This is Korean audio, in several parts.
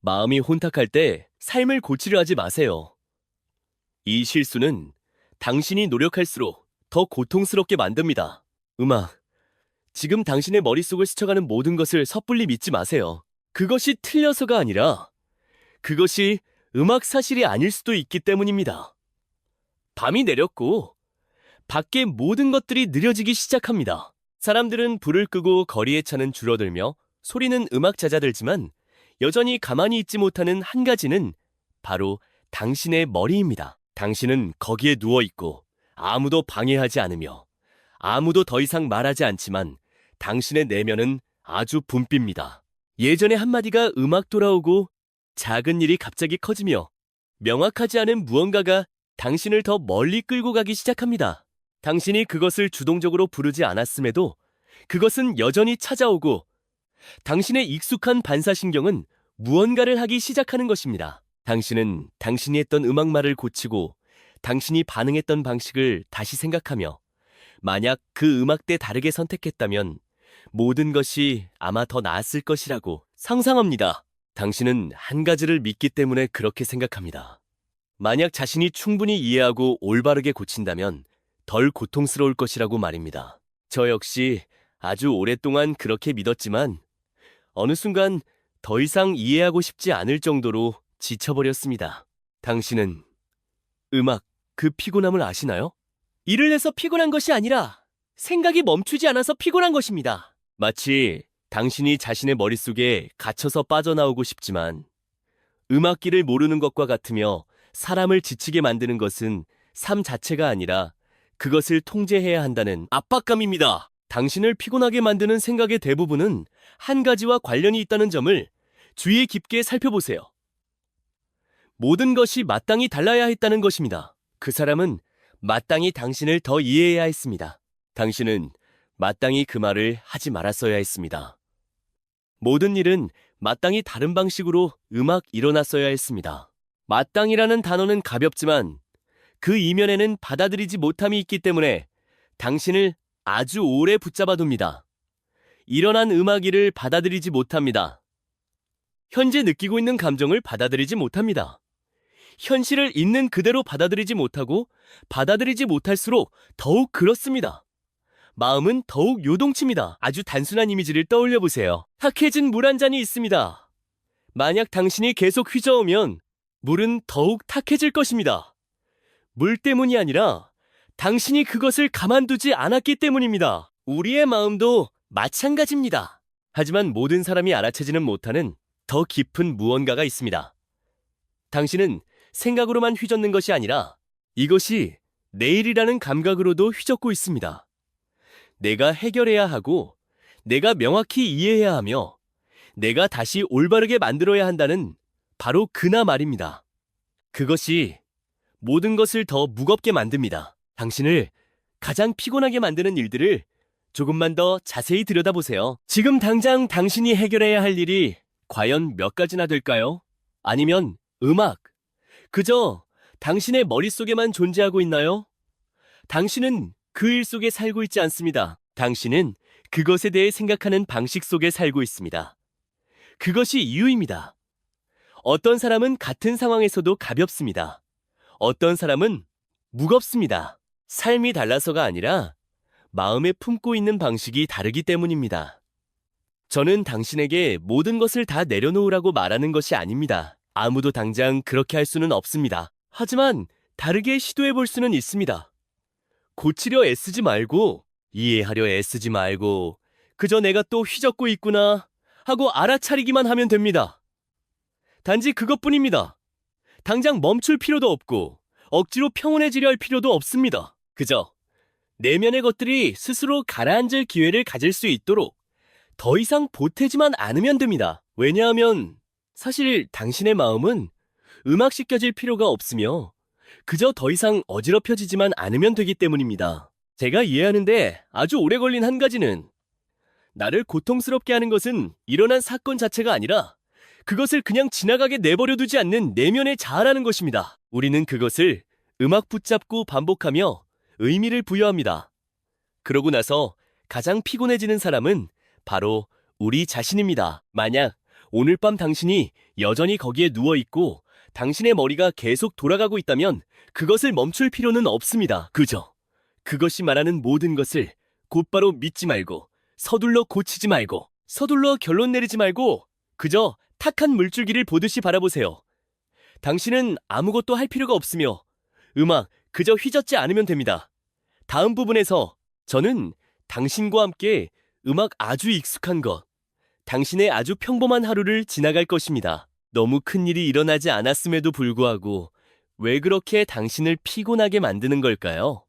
마음이 혼탁할 때 삶을 고치려 하지 마세요. 이 실수는 당신이 노력할수록 더 고통스럽게 만듭니다. 음악, 지금 당신의 머릿속을 스쳐가는 모든 것을 섣불리 믿지 마세요. 그것이 틀려서가 아니라 그것이 음악 사실이 아닐 수도 있기 때문입니다. 밤이 내렸고 밖의 모든 것들이 느려지기 시작합니다. 사람들은 불을 끄고 거리의 차는 줄어들며 소리는 음악 잦아들지만 여전히 가만히 있지 못하는 한 가지는 바로 당신의 머리입니다. 당신은 거기에 누워있고 아무도 방해하지 않으며 아무도 더 이상 말하지 않지만 당신의 내면은 아주 붐빕니다. 예전의 한마디가 음악 돌아오고 작은 일이 갑자기 커지며 명확하지 않은 무언가가 당신을 더 멀리 끌고 가기 시작합니다. 당신이 그것을 주동적으로 부르지 않았음에도 그것은 여전히 찾아오고 당신의 익숙한 반사신경은 무언가를 하기 시작하는 것입니다. 당신은 당신이 했던 음악말을 고치고 당신이 반응했던 방식을 다시 생각하며 만약 그 음악 때 다르게 선택했다면 모든 것이 아마 더 나았을 것이라고 상상합니다. 당신은 한 가지를 믿기 때문에 그렇게 생각합니다. 만약 자신이 충분히 이해하고 올바르게 고친다면 덜 고통스러울 것이라고 말입니다. 저 역시 아주 오랫동안 그렇게 믿었지만 어느 순간 더 이상 이해하고 싶지 않을 정도로 지쳐버렸습니다. 당신은 음악, 그 피곤함을 아시나요? 일을 해서 피곤한 것이 아니라 생각이 멈추지 않아서 피곤한 것입니다. 마치 당신이 자신의 머릿속에 갇혀서 빠져나오고 싶지만 음악기를 모르는 것과 같으며 사람을 지치게 만드는 것은 삶 자체가 아니라 그것을 통제해야 한다는 압박감입니다. 당신을 피곤하게 만드는 생각의 대부분은 한 가지와 관련이 있다는 점을 주의 깊게 살펴보세요. 모든 것이 마땅히 달라야 했다는 것입니다. 그 사람은 마땅히 당신을 더 이해해야 했습니다. 당신은 마땅히 그 말을 하지 말았어야 했습니다. 모든 일은 마땅히 다른 방식으로 일어났어야 했습니다. 마땅이라는 단어는 가볍지만 그 이면에는 받아들이지 못함이 있기 때문에 당신을 아주 오래 붙잡아둡니다. 일어난 음악일을 받아들이지 못합니다. 현재 느끼고 있는 감정을 받아들이지 못합니다. 현실을 있는 그대로 받아들이지 못하고 받아들이지 못할수록 더욱 그렇습니다. 마음은 더욱 요동칩니다. 아주 단순한 이미지를 떠올려 보세요. 탁해진 물 한 잔이 있습니다. 만약 당신이 계속 휘저으면 물은 더욱 탁해질 것입니다. 물 때문이 아니라 당신이 그것을 가만두지 않았기 때문입니다. 우리의 마음도 마찬가지입니다. 하지만 모든 사람이 알아채지는 못하는 더 깊은 무언가가 있습니다. 당신은 생각으로만 휘젓는 것이 아니라 이것이 내일이라는 감각으로도 휘젓고 있습니다. 내가 해결해야 하고 내가 명확히 이해해야 하며 내가 다시 올바르게 만들어야 한다는 바로 그나 말입니다. 그것이 모든 것을 더 무겁게 만듭니다. 당신을 가장 피곤하게 만드는 일들을 조금만 더 자세히 들여다보세요. 지금 당장 당신이 해결해야 할 일이 과연 몇 가지나 될까요? 아니면 그저 당신의 머릿속에만 존재하고 있나요? 당신은 그 일 속에 살고 있지 않습니다. 당신은 그것에 대해 생각하는 방식 속에 살고 있습니다. 그것이 이유입니다. 어떤 사람은 같은 상황에서도 가볍습니다. 어떤 사람은 무겁습니다. 삶이 달라서가 아니라 마음에 품고 있는 방식이 다르기 때문입니다. 저는 당신에게 모든 것을 다 내려놓으라고 말하는 것이 아닙니다. 아무도 당장 그렇게 할 수는 없습니다. 하지만 다르게 시도해 볼 수는 있습니다. 고치려 애쓰지 말고, 이해하려 애쓰지 말고, 그저 내가 또 휘젓고 있구나 하고 알아차리기만 하면 됩니다. 단지 그것뿐입니다. 당장 멈출 필요도 없고 억지로 평온해지려 할 필요도 없습니다. 그저 내면의 것들이 스스로 가라앉을 기회를 가질 수 있도록 더 이상 보태지만 않으면 됩니다. 왜냐하면 사실 당신의 마음은 음악시켜질 필요가 없으며 그저 더 이상 어지럽혀지지만 않으면 되기 때문입니다. 제가 이해하는데 아주 오래 걸린 한 가지는 나를 고통스럽게 하는 것은 일어난 사건 자체가 아니라 그것을 그냥 지나가게 내버려 두지 않는 내면의 자아라는 것입니다. 우리는 그것을 음악 붙잡고 반복하며 의미를 부여합니다. 그러고 나서 가장 피곤해지는 사람은 바로 우리 자신입니다. 만약 오늘 밤 당신이 여전히 거기에 누워있고 당신의 머리가 계속 돌아가고 있다면 그것을 멈출 필요는 없습니다. 그저 그것이 말하는 모든 것을 곧바로 믿지 말고 서둘러 고치지 말고 서둘러 결론 내리지 말고 그저 탁한 물줄기를 보듯이 바라보세요. 당신은 아무것도 할 필요가 없으며 음악 그저 휘젓지 않으면 됩니다. 다음 부분에서 저는 당신과 함께 음악 아주 익숙한 것, 당신의 아주 평범한 하루를 지나갈 것입니다. 너무 큰일이 일어나지 않았음에도 불구하고 왜 그렇게 당신을 피곤하게 만드는 걸까요?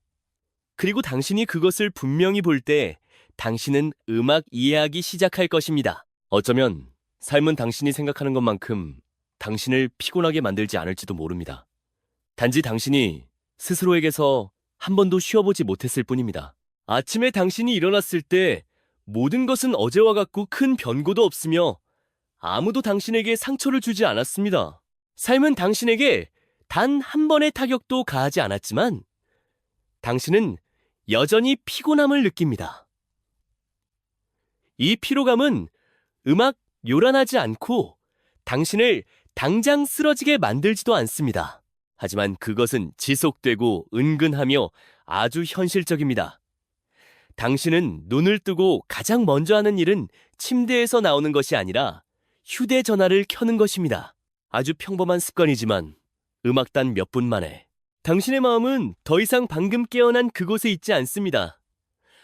그리고 당신이 그것을 분명히 볼 때 당신은 음악 이해하기 시작할 것입니다. 어쩌면 삶은 당신이 생각하는 것만큼 당신을 피곤하게 만들지 않을지도 모릅니다. 단지 당신이 스스로에게서 한 번도 쉬어보지 못했을 뿐입니다. 아침에 당신이 일어났을 때 모든 것은 어제와 같고 큰 변고도 없으며 아무도 당신에게 상처를 주지 않았습니다. 삶은 당신에게 단 한 번의 타격도 가하지 않았지만 당신은 여전히 피곤함을 느낍니다. 이 피로감은 음악 요란하지 않고 당신을 당장 쓰러지게 만들지도 않습니다. 하지만 그것은 지속되고 은근하며 아주 현실적입니다. 당신은 눈을 뜨고 가장 먼저 하는 일은 침대에서 나오는 것이 아니라 휴대전화를 켜는 것입니다. 아주 평범한 습관이지만 음악단 몇 분 만에 당신의 마음은 더 이상 방금 깨어난 그곳에 있지 않습니다.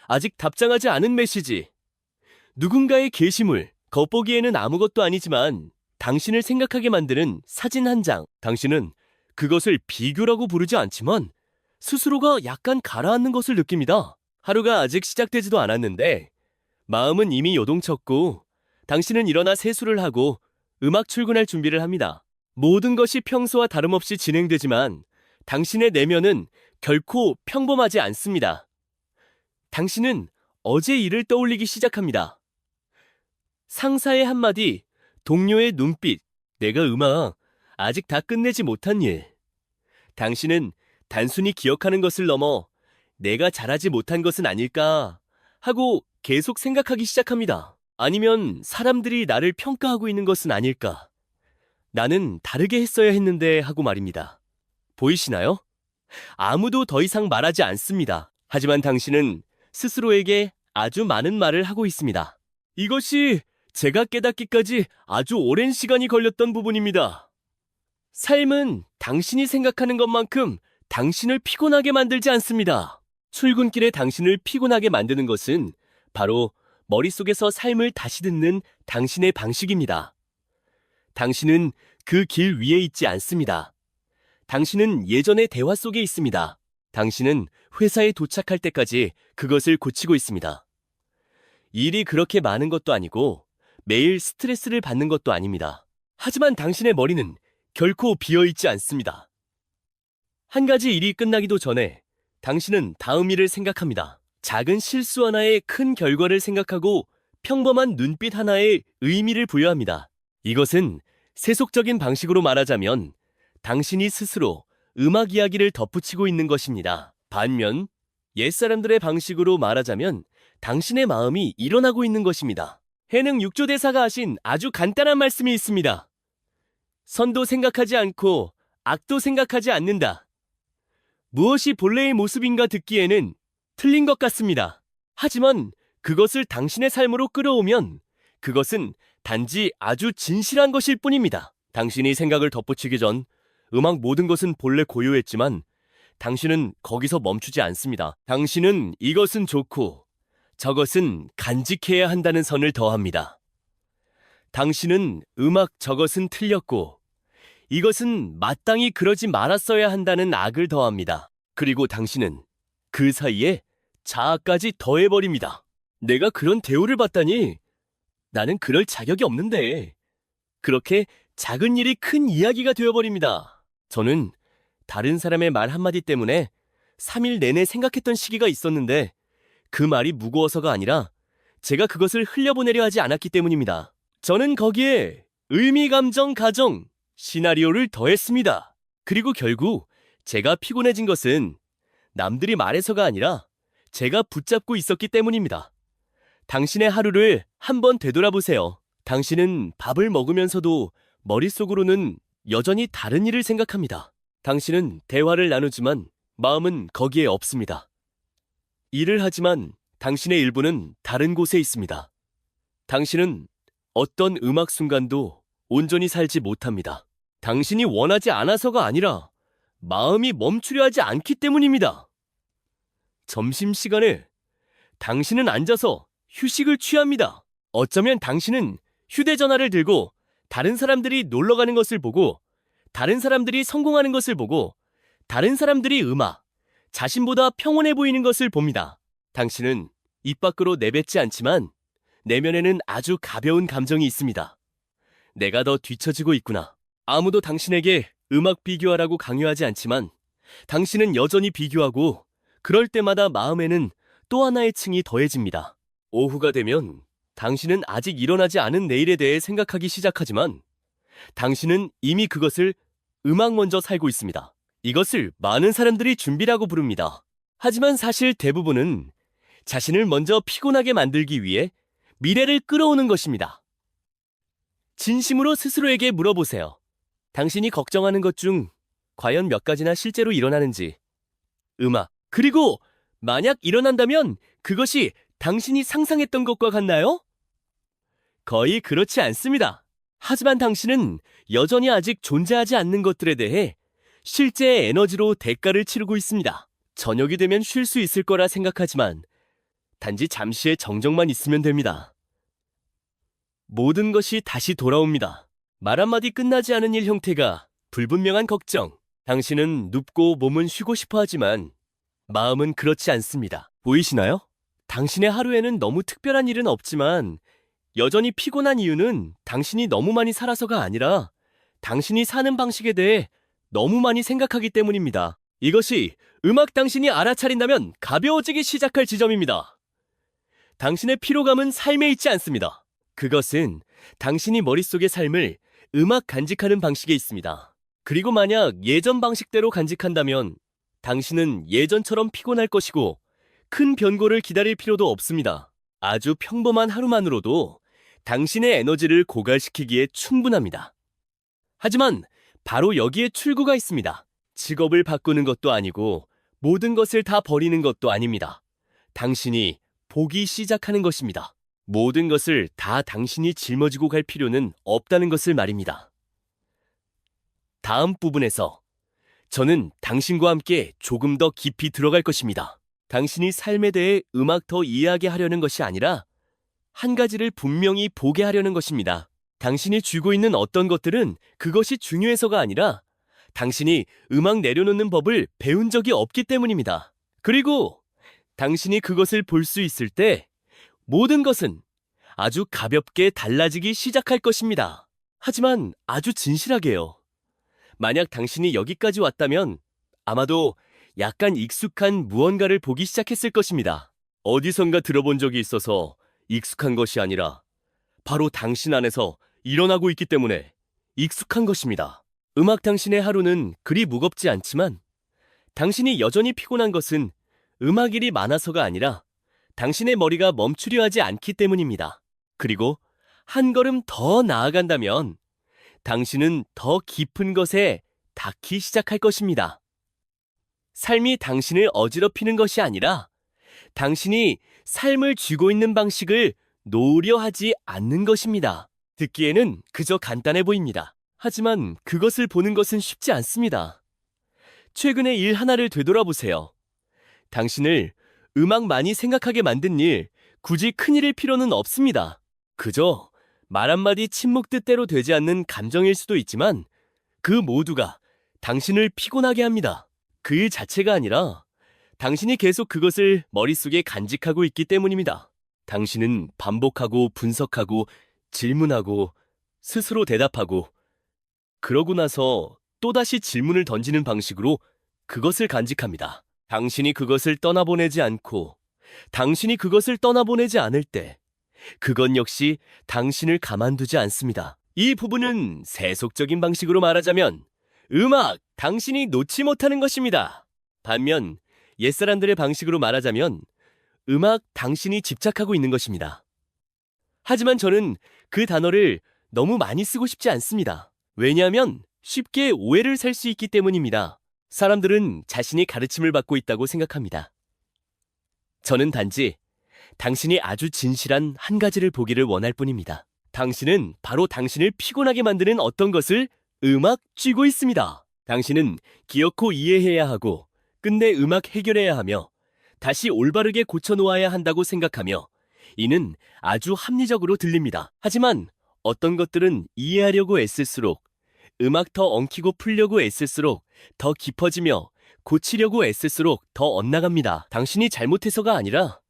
아직 답장하지 않은 메시지, 누군가의 게시물, 겉보기에는 아무것도 아니지만 당신을 생각하게 만드는 사진 한 장. 당신은 그것을 비교라고 부르지 않지만 스스로가 약간 가라앉는 것을 느낍니다. 하루가 아직 시작되지도 않았는데 마음은 이미 요동쳤고 당신은 일어나 세수를 하고 음악 출근할 준비를 합니다. 모든 것이 평소와 다름없이 진행되지만 당신의 내면은 결코 평범하지 않습니다. 당신은 어제 일을 떠올리기 시작합니다. 상사의 한마디, 동료의 눈빛, 내가 음악, 아직 다 끝내지 못한 일. 당신은 단순히 기억하는 것을 넘어 내가 잘하지 못한 것은 아닐까 하고 계속 생각하기 시작합니다. 아니면 사람들이 나를 평가하고 있는 것은 아닐까? 나는 다르게 했어야 했는데 하고 말입니다. 보이시나요? 아무도 더 이상 말하지 않습니다. 하지만 당신은 스스로에게 아주 많은 말을 하고 있습니다. 이것이 제가 깨닫기까지 아주 오랜 시간이 걸렸던 부분입니다. 삶은 당신이 생각하는 것만큼 당신을 피곤하게 만들지 않습니다. 출근길에 당신을 피곤하게 만드는 것은 바로 머릿속에서 삶을 다시 듣는 당신의 방식입니다. 당신은 그 길 위에 있지 않습니다. 당신은 예전의 대화 속에 있습니다. 당신은 회사에 도착할 때까지 그것을 고치고 있습니다. 일이 그렇게 많은 것도 아니고 매일 스트레스를 받는 것도 아닙니다. 하지만 당신의 머리는 결코 비어있지 않습니다. 한 가지 일이 끝나기도 전에 당신은 다음 일을 생각합니다. 작은 실수 하나에 큰 결과를 생각하고 평범한 눈빛 하나에 의미를 부여합니다. 이것은 세속적인 방식으로 말하자면 당신이 스스로 음악 이야기를 덧붙이고 있는 것입니다. 반면 옛사람들의 방식으로 말하자면 당신의 마음이 일어나고 있는 것입니다. 해능 6조 대사가 하신 아주 간단한 말씀이 있습니다. 선도 생각하지 않고 악도 생각하지 않는다. 무엇이 본래의 모습인가 듣기에는 틀린 것 같습니다. 하지만 그것을 당신의 삶으로 끌어오면 그것은 단지 아주 진실한 것일 뿐입니다. 당신이 생각을 덧붙이기 전 음악 모든 것은 본래 고요했지만 당신은 거기서 멈추지 않습니다. 당신은 이것은 좋고 저것은 간직해야 한다는 선을 더합니다. 당신은 음악 저것은 틀렸고 이것은 마땅히 그러지 말았어야 한다는 악을 더합니다. 그리고 당신은 그 사이에 자아까지 더해버립니다. 내가 그런 대우를 받다니 나는 그럴 자격이 없는데. 그렇게 작은 일이 큰 이야기가 되어버립니다. 저는 다른 사람의 말 한마디 때문에 3일 내내 생각했던 시기가 있었는데 그 말이 무거워서가 아니라 제가 그것을 흘려보내려 하지 않았기 때문입니다. 저는 거기에 의미, 감정, 가정, 시나리오를 더했습니다. 그리고 결국 제가 피곤해진 것은 남들이 말해서가 아니라 제가 붙잡고 있었기 때문입니다. 당신의 하루를 한번 되돌아보세요. 당신은 밥을 먹으면서도 머릿속으로는 여전히 다른 일을 생각합니다. 당신은 대화를 나누지만 마음은 거기에 없습니다. 일을 하지만 당신의 일부는 다른 곳에 있습니다. 당신은 어떤 음악 순간도 온전히 살지 못합니다. 당신이 원하지 않아서가 아니라 마음이 멈추려 하지 않기 때문입니다. 점심시간에 당신은 앉아서 휴식을 취합니다. 어쩌면 당신은 휴대전화를 들고 다른 사람들이 놀러 가는 것을 보고, 다른 사람들이 성공하는 것을 보고, 다른 사람들이 자신보다 평온해 보이는 것을 봅니다. 당신은 입 밖으로 내뱉지 않지만 내면에는 아주 가벼운 감정이 있습니다. 내가 더 뒤처지고 있구나. 아무도 당신에게 음악 비교하라고 강요하지 않지만 당신은 여전히 비교하고, 그럴 때마다 마음에는 또 하나의 층이 더해집니다. 오후가 되면 당신은 아직 일어나지 않은 내일에 대해 생각하기 시작하지만 당신은 이미 그것을 음악 먼저 살고 있습니다. 이것을 많은 사람들이 준비라고 부릅니다. 하지만 사실 대부분은 자신을 먼저 피곤하게 만들기 위해 미래를 끌어오는 것입니다. 진심으로 스스로에게 물어보세요. 당신이 걱정하는 것 중 과연 몇 가지나 실제로 일어나는지. 그리고 만약 일어난다면 그것이 당신이 상상했던 것과 같나요? 거의 그렇지 않습니다. 하지만 당신은 여전히 아직 존재하지 않는 것들에 대해 실제의 에너지로 대가를 치르고 있습니다. 저녁이 되면 쉴 수 있을 거라 생각하지만 단지 잠시의 정적만 있으면 됩니다. 모든 것이 다시 돌아옵니다. 말 한마디 끝나지 않은 일 형태가 불분명한 걱정. 당신은 눕고 몸은 쉬고 싶어 하지만 마음은 그렇지 않습니다. 보이시나요? 당신의 하루에는 너무 특별한 일은 없지만 여전히 피곤한 이유는 당신이 너무 많이 살아서가 아니라 당신이 사는 방식에 대해 너무 많이 생각하기 때문입니다. 이것이 음악 당신이 알아차린다면 가벼워지기 시작할 지점입니다. 당신의 피로감은 삶에 있지 않습니다. 그것은 당신이 머릿속의 삶을 음악 간직하는 방식에 있습니다. 그리고 만약 예전 방식대로 간직한다면 당신은 예전처럼 피곤할 것이고 큰 변고를 기다릴 필요도 없습니다. 아주 평범한 하루만으로도 당신의 에너지를 고갈시키기에 충분합니다. 하지만 바로 여기에 출구가 있습니다. 직업을 바꾸는 것도 아니고 모든 것을 다 버리는 것도 아닙니다. 당신이 보기 시작하는 것입니다. 모든 것을 다 당신이 짊어지고 갈 필요는 없다는 것을 말입니다. 다음 부분에서 저는 당신과 함께 조금 더 깊이 들어갈 것입니다. 당신이 삶에 대해 더 이해하게 하려는 것이 아니라 한 가지를 분명히 보게 하려는 것입니다. 당신이 쥐고 있는 어떤 것들은 그것이 중요해서가 아니라 당신이 음악 내려놓는 법을 배운 적이 없기 때문입니다. 그리고 당신이 그것을 볼 수 있을 때 모든 것은 아주 가볍게 달라지기 시작할 것입니다. 하지만 아주 진실하게요. 만약 당신이 여기까지 왔다면 아마도 약간 익숙한 무언가를 보기 시작했을 것입니다. 어디선가 들어본 적이 있어서 익숙한 것이 아니라 바로 당신 안에서 일어나고 있기 때문에 익숙한 것입니다. 음악 당신의 하루는 그리 무겁지 않지만 당신이 여전히 피곤한 것은 음악 일이 많아서가 아니라 당신의 머리가 멈추려 하지 않기 때문입니다. 그리고 한 걸음 더 나아간다면 당신은 더 깊은 것에 닿기 시작할 것입니다. 삶이 당신을 어지럽히는 것이 아니라 당신이 삶을 쥐고 있는 방식을 놓으려 하지 않는 것입니다. 듣기에는 그저 간단해 보입니다. 하지만 그것을 보는 것은 쉽지 않습니다. 최근의 일 하나를 되돌아보세요. 당신을 음악 많이 생각하게 만든 일, 굳이 큰일일 필요는 없습니다. 그저 말 한마디 침묵 뜻대로 되지 않는 감정일 수도 있지만 그 모두가 당신을 피곤하게 합니다. 그 일 자체가 아니라 당신이 계속 그것을 머릿속에 간직하고 있기 때문입니다. 당신은 반복하고 분석하고 질문하고 스스로 대답하고 그러고 나서 또다시 질문을 던지는 방식으로 그것을 간직합니다. 당신이 그것을 떠나보내지 않고 당신이 그것을 떠나보내지 않을 때 그건 역시 당신을 가만두지 않습니다. 이 부분은 세속적인 방식으로 말하자면 당신이 놓지 못하는 것입니다. 반면 옛사람들의 방식으로 말하자면 당신이 집착하고 있는 것입니다. 하지만 저는 그 단어를 너무 많이 쓰고 싶지 않습니다. 왜냐하면 쉽게 오해를 살 수 있기 때문입니다. 사람들은 자신이 가르침을 받고 있다고 생각합니다. 저는 단지 당신이 아주 진실한 한 가지를 보기를 원할 뿐입니다. 당신은 바로 당신을 피곤하게 만드는 어떤 것을 음악 쥐고 있습니다. 당신은 기어코 이해해야 하고 끝내 음악 해결해야 하며 다시 올바르게 고쳐놓아야 한다고 생각하며 이는 아주 합리적으로 들립니다. 하지만 어떤 것들은 이해하려고 애쓸수록 음악 더 엉키고 풀려고 애쓸수록 더 깊어지며 고치려고 애쓸수록 더 엇나갑니다. 당신이 잘못해서가 아니라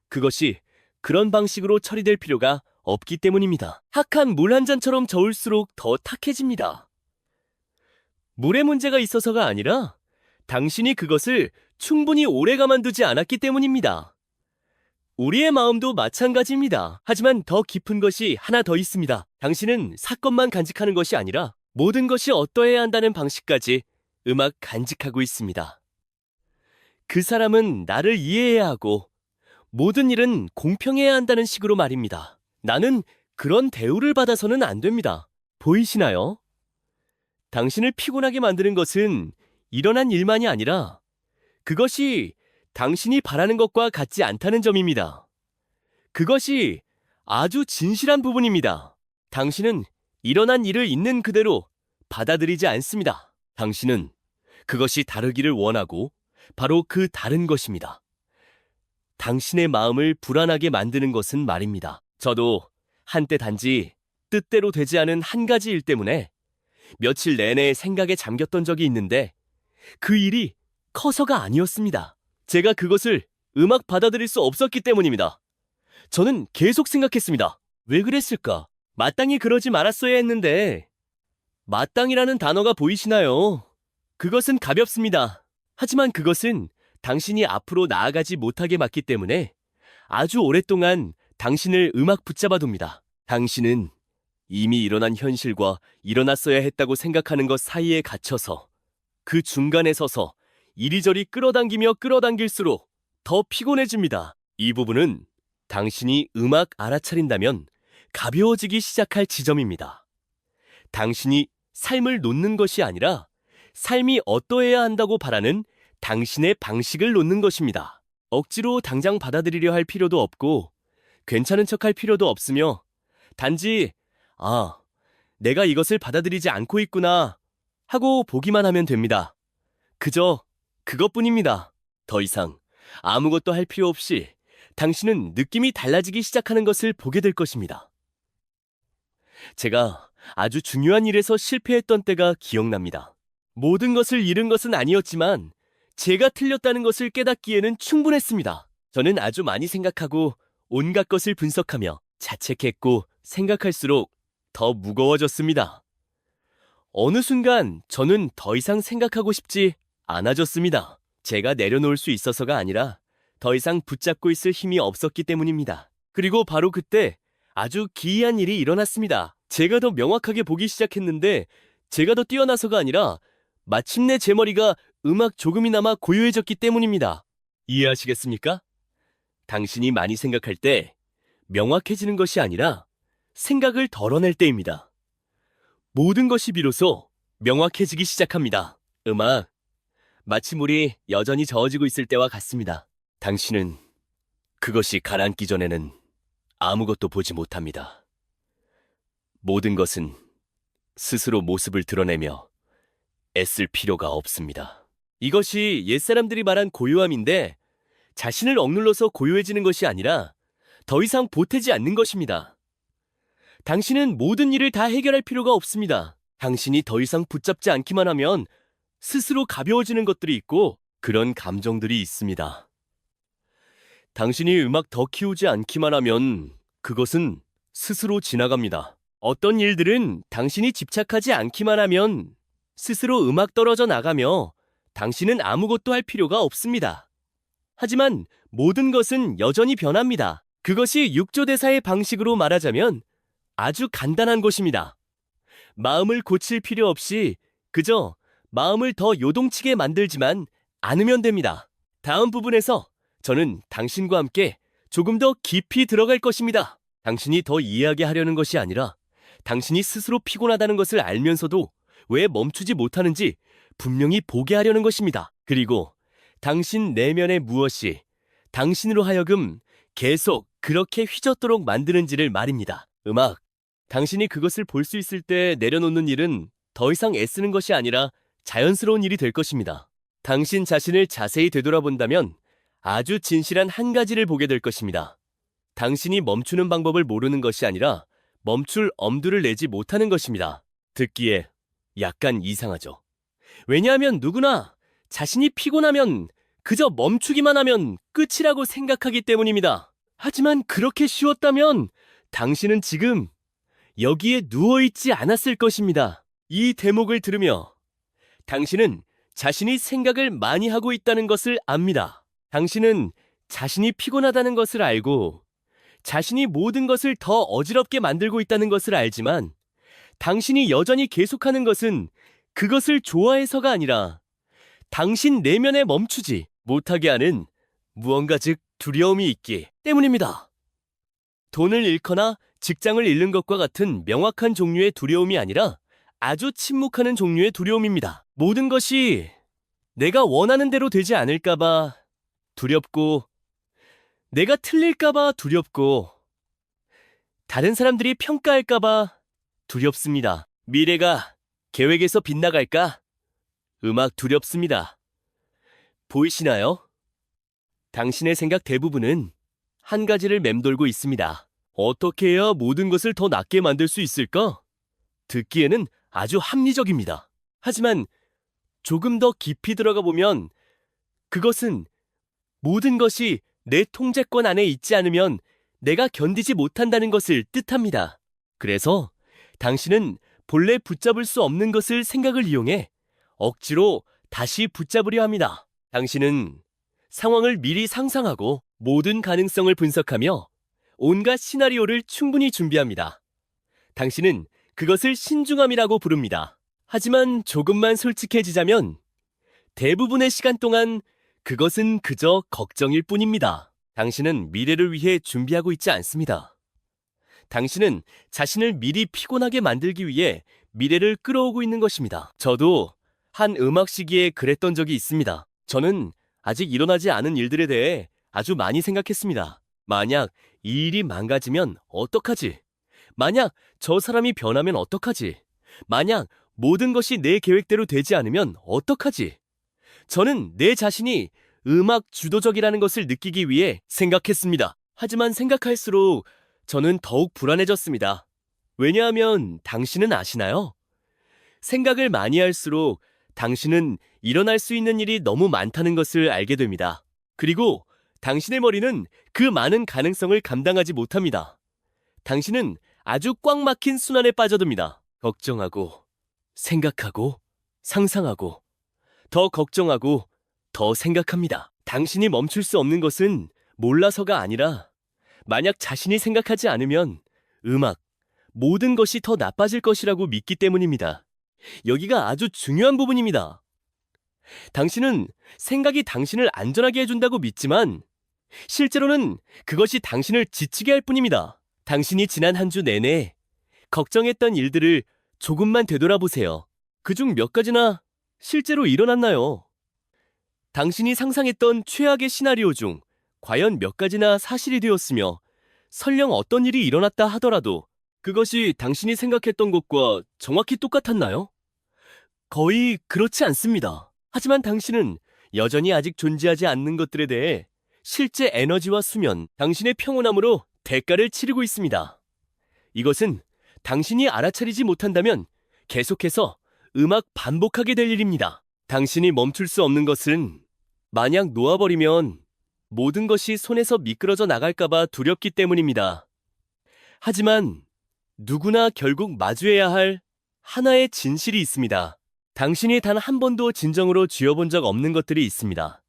그것이 그런 방식으로 처리될 필요가 없기 때문입니다. 탁한 물 한 잔처럼 저을수록 더 탁해집니다. 물에 문제가 있어서가 아니라 당신이 그것을 충분히 오래 가만두지 않았기 때문입니다. 우리의 마음도 마찬가지입니다. 하지만 더 깊은 것이 하나 더 있습니다. 당신은 사건만 간직하는 것이 아니라 모든 것이 어떠해야 한다는 방식까지 음악 간직하고 있습니다. 그 사람은 나를 이해해야 하고 모든 일은 공평해야 한다는 식으로 말입니다. 나는 그런 대우를 받아서는 안 됩니다. 보이시나요? 당신을 피곤하게 만드는 것은 일어난 일만이 아니라 그것이 당신이 바라는 것과 같지 않다는 점입니다. 그것이 아주 진실한 부분입니다. 당신은 일어난 일을 있는 그대로 받아들이지 않습니다. 당신은 그것이 다르기를 원하고 바로 그 다른 것입니다. 당신의 마음을 불안하게 만드는 것은 말입니다. 저도 한때 단지 뜻대로 되지 않은 한 가지 일 때문에 며칠 내내 생각에 잠겼던 적이 있는데 그 일이 커서가 아니었습니다. 제가 그것을 음악 받아들일 수 없었기 때문입니다. 저는 계속 생각했습니다. 왜 그랬을까? 마땅히 그러지 말았어야 했는데 마땅이라는 단어가 보이시나요? 그것은 가볍습니다. 하지만 그것은 당신이 앞으로 나아가지 못하게 막기 때문에 아주 오랫동안 당신을 음악 붙잡아둡니다. 당신은 이미 일어난 현실과 일어났어야 했다고 생각하는 것 사이에 갇혀서 그 중간에 서서 이리저리 끌어당기며 끌어당길수록 더 피곤해집니다. 이 부분은 당신이 음악 알아차린다면 가벼워지기 시작할 지점입니다. 당신이 삶을 놓는 것이 아니라 삶이 어떠해야 한다고 바라는 당신의 방식을 놓는 것입니다. 억지로 당장 받아들이려 할 필요도 없고 괜찮은 척할 필요도 없으며 단지 내가 이것을 받아들이지 않고 있구나 하고 보기만 하면 됩니다. 그저 그것뿐입니다. 더 이상 아무것도 할 필요 없이 당신은 느낌이 달라지기 시작하는 것을 보게 될 것입니다. 제가 아주 중요한 일에서 실패했던 때가 기억납니다. 모든 것을 잃은 것은 아니었지만 제가 틀렸다는 것을 깨닫기에는 충분했습니다. 저는 아주 많이 생각하고 온갖 것을 분석하며 자책했고 생각할수록 더 무거워졌습니다. 어느 순간 저는 더 이상 생각하고 싶지 않아졌습니다. 제가 내려놓을 수 있어서가 아니라 더 이상 붙잡고 있을 힘이 없었기 때문입니다. 그리고 바로 그때 아주 기이한 일이 일어났습니다. 제가 더 명확하게 보기 시작했는데 제가 더 뛰어나서가 아니라 마침내 제 머리가 음악 조금이나마 고요해졌기 때문입니다. 이해하시겠습니까? 당신이 많이 생각할 때 명확해지는 것이 아니라 생각을 덜어낼 때입니다. 모든 것이 비로소 명확해지기 시작합니다. 음악, 마치 물이 여전히 저어지고 있을 때와 같습니다. 당신은 그것이 가라앉기 전에는 아무것도 보지 못합니다. 모든 것은 스스로 모습을 드러내며 애쓸 필요가 없습니다. 이것이 옛사람들이 말한 고요함인데 자신을 억눌러서 고요해지는 것이 아니라 더 이상 보태지 않는 것입니다. 당신은 모든 일을 다 해결할 필요가 없습니다. 당신이 더 이상 붙잡지 않기만 하면 스스로 가벼워지는 것들이 있고 그런 감정들이 있습니다. 당신이 음악 더 키우지 않기만 하면 그것은 스스로 지나갑니다. 어떤 일들은 당신이 집착하지 않기만 하면 스스로 음악 떨어져 나가며 당신은 아무것도 할 필요가 없습니다. 하지만 모든 것은 여전히 변합니다. 그것이 육조대사의 방식으로 말하자면 아주 간단한 것입니다. 마음을 고칠 필요 없이 그저 마음을 더 요동치게 만들지만 않으면 됩니다. 다음 부분에서 저는 당신과 함께 조금 더 깊이 들어갈 것입니다. 당신이 더 이해하게 하려는 것이 아니라 당신이 스스로 피곤하다는 것을 알면서도 왜 멈추지 못하는지 분명히 보게 하려는 것입니다. 그리고 당신 내면의 무엇이 당신으로 하여금 계속 그렇게 휘젓도록 만드는지를 말입니다. 음악, 당신이 그것을 볼 수 있을 때 내려놓는 일은 더 이상 애쓰는 것이 아니라 자연스러운 일이 될 것입니다. 당신 자신을 자세히 되돌아본다면 아주 진실한 한 가지를 보게 될 것입니다. 당신이 멈추는 방법을 모르는 것이 아니라 멈출 엄두를 내지 못하는 것입니다. 듣기에 약간 이상하죠. 왜냐하면 누구나 자신이 피곤하면 그저 멈추기만 하면 끝이라고 생각하기 때문입니다. 하지만 그렇게 쉬웠다면 당신은 지금 여기에 누워있지 않았을 것입니다. 이 대목을 들으며 당신은 자신이 생각을 많이 하고 있다는 것을 압니다. 당신은 자신이 피곤하다는 것을 알고 자신이 모든 것을 더 어지럽게 만들고 있다는 것을 알지만 당신이 여전히 계속하는 것은 그것을 좋아해서가 아니라 당신 내면에 멈추지 못하게 하는 무언가 즉 두려움이 있기 때문입니다. 돈을 잃거나 직장을 잃는 것과 같은 명확한 종류의 두려움이 아니라 아주 침묵하는 종류의 두려움입니다. 모든 것이 내가 원하는 대로 되지 않을까봐 두렵고 내가 틀릴까봐 두렵고 다른 사람들이 평가할까봐 두렵습니다. 미래가 계획에서 빗나갈까? 음악 두렵습니다. 보이시나요? 당신의 생각 대부분은 한 가지를 맴돌고 있습니다. 어떻게 해야 모든 것을 더 낫게 만들 수 있을까? 듣기에는 아주 합리적입니다. 하지만 조금 더 깊이 들어가 보면 그것은 모든 것이 내 통제권 안에 있지 않으면 내가 견디지 못한다는 것을 뜻합니다. 그래서 당신은 본래 붙잡을 수 없는 것을 생각을 이용해 억지로 다시 붙잡으려 합니다. 당신은 상황을 미리 상상하고 모든 가능성을 분석하며 온갖 시나리오를 충분히 준비합니다. 당신은 그것을 신중함이라고 부릅니다. 하지만 조금만 솔직해지자면 대부분의 시간 동안 그것은 그저 걱정일 뿐입니다. 당신은 미래를 위해 준비하고 있지 않습니다. 당신은 자신을 미리 피곤하게 만들기 위해 미래를 끌어오고 있는 것입니다. 저도 한 음악 시기에 그랬던 적이 있습니다. 저는 아직 일어나지 않은 일들에 대해 아주 많이 생각했습니다. 만약 이 일이 망가지면 어떡하지? 만약 저 사람이 변하면 어떡하지? 만약 모든 것이 내 계획대로 되지 않으면 어떡하지? 저는 내 자신이 음악 주도적이라는 것을 느끼기 위해 생각했습니다. 하지만 생각할수록 저는 더욱 불안해졌습니다. 왜냐하면 당신은 아시나요? 생각을 많이 할수록 당신은 일어날 수 있는 일이 너무 많다는 것을 알게 됩니다. 그리고 당신의 머리는 그 많은 가능성을 감당하지 못합니다. 당신은 아주 꽉 막힌 순환에 빠져듭니다. 걱정하고, 생각하고, 상상하고, 더 걱정하고, 더 생각합니다. 당신이 멈출 수 없는 것은 몰라서가 아니라 만약 자신이 생각하지 않으면 음악, 모든 것이 더 나빠질 것이라고 믿기 때문입니다. 여기가 아주 중요한 부분입니다. 당신은 생각이 당신을 안전하게 해준다고 믿지만 실제로는 그것이 당신을 지치게 할 뿐입니다. 당신이 지난 한 주 내내 걱정했던 일들을 조금만 되돌아보세요. 그중 몇 가지나 실제로 일어났나요? 당신이 상상했던 최악의 시나리오 중 과연 몇 가지나 사실이 되었으며 설령 어떤 일이 일어났다 하더라도 그것이 당신이 생각했던 것과 정확히 똑같았나요? 거의 그렇지 않습니다. 하지만 당신은 여전히 아직 존재하지 않는 것들에 대해 실제 에너지와 수면, 당신의 평온함으로 대가를 치르고 있습니다. 이것은 당신이 알아차리지 못한다면 계속해서 음악 반복하게 될 일입니다. 당신이 멈출 수 없는 것은 만약 놓아버리면 모든 것이 손에서 미끄러져 나갈까봐 두렵기 때문입니다. 하지만 누구나 결국 마주해야 할 하나의 진실이 있습니다. 당신이 단 한 번도 진정으로 쥐어본 적 없는 것들이 있습니다.